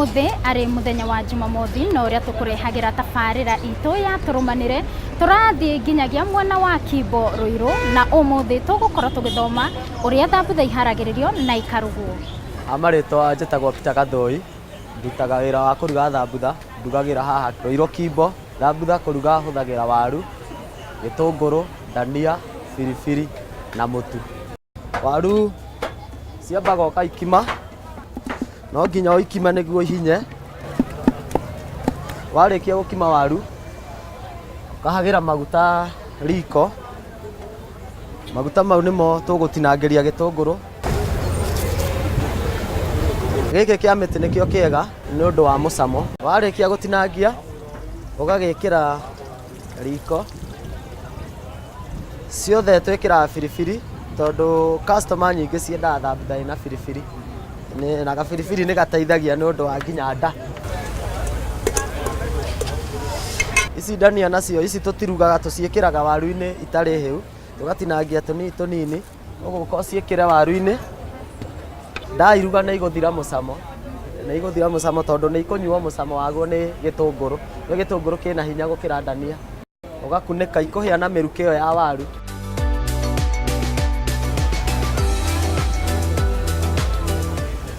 Umuthi ari muthenya wa Jumamothi no ria tukurehagira tabarira itu ya turumanire turathie nginyagia mwana wa Kimbo Ruiru na umuthi tugukorwo tugithoma uria thambutha iharagiririo na ikarugwo. Amaritwa njitagwo Peter Gathoi, ndutaga wira wa kuruga thambutha, ndugagira haha Ruiru Kimbo. Thambutha kuruga huthagira waru, gitunguru, dania, firifiri na mutu. Waru ciambaga ukaikima, no nginya uikima niguo ihinye. Warikia gukima waru ukahagira maguta riko. Maguta mau nimo tugutinangiria gitunguru. Giki kia miti nikio kiega ni undu wa mucamo. Warikia gutinangia ugagikira riko. Ciothe twikira firifiri tondu customer nyingi ciendaga thambutha ina firifiri. Na gafirifiri ni gateithagia ni undu wa nginya nda. Ici dania nacio ici tutirugaga tuciikiraga waru-ini itari hiu, tugatinangia tunini uguko ciikire waru-ini. Ndairuga na iguthira mucamo, na iguthira mucamo tondu ni ikunyuo mucamo waguo ni gitunguru. Ni gitunguru kina hinya gukira dania. Ugakunika ikuhia na miruke yo ya waru.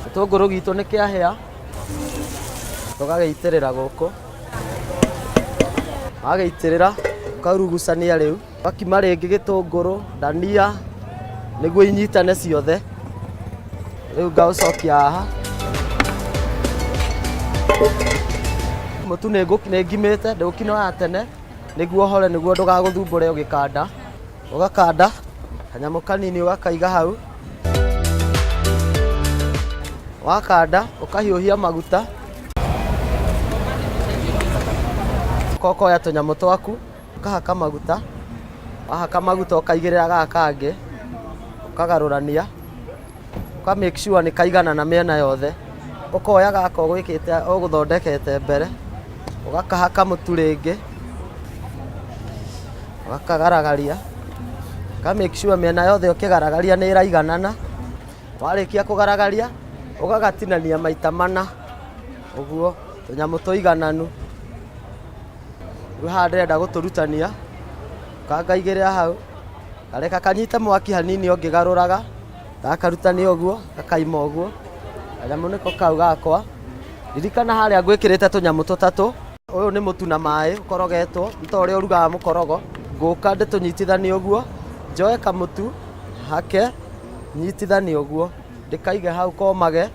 Gitunguru gitu ni kiahia, tugageitirira guku. Wageitirira ukarugucania riu, wakima ringi gitunguru, dania niguo inyitane ciothe. Riu ngaucokia haha. Mutu ningimite ndugukinoya tene niguo hore niguo ndugaguthumbure ugikanda. Ugakanda kanyamu kanini ugakaiga hau. Wakanda ukahiuhia maguta. Ukoya tunyamu twaku ukahaka maguta. Wahaka maguta ukaigirira gaka kangi ukagarurania. Uka make sure ni kaigana na miena yothe. Ukoya gaka ugwikite uguthondekete mbere. Ugakahaka mutu ringi. Ukakagaragaria. Uka make sure miena yothe ukigaragaria ni iraiganana. Warikia kugaragaria ugagatinania maita mana uguo tunyamu tuigananu. Riu haha ndirenda guturutania kangaigirira hau kareka kanyite mwaki hanini ungigaruraga gakarutania uguo gakaima uguo kanyamu niko kau gakwa. Ririkana haria ngwikirite tunyamu tutatu. Uyu ni mutu na mai ukorogetwo ntori urugaga mukorogo. Nguka nditunyitithanie uguo, njoe kamutu hake nyitithanie uguo ndikaige hau komage,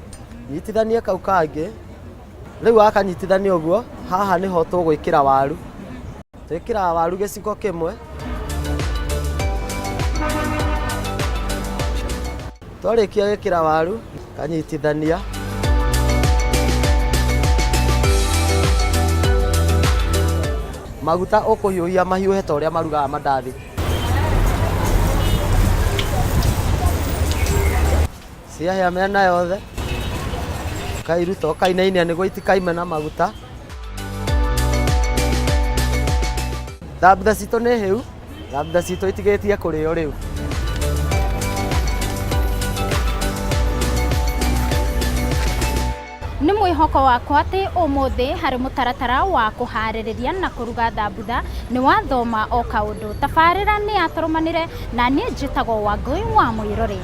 nyitithanie kau kangi. Riu akanyitithania uguo haha niho tugwikira waru. Twikira waru giciko kimwe. Twarikia gwikira waru kanyitithania. Maguta ukuhiuhia mahiuhe ta uria marugaga mandathi. Ciahia mena yothe kairuta ukainainia niguo itikaime na maguta. Thambutha citu ni hiu, thambutha citu itigitie kurio riu. Ni mwihoko wakwa ati umuthi hari mutaratara wa kuhaririria na kuruga thambutha ni wathoma o kaundu. Tabarira ni aturumanire na ni njitagwo Wangui wa Muiruri.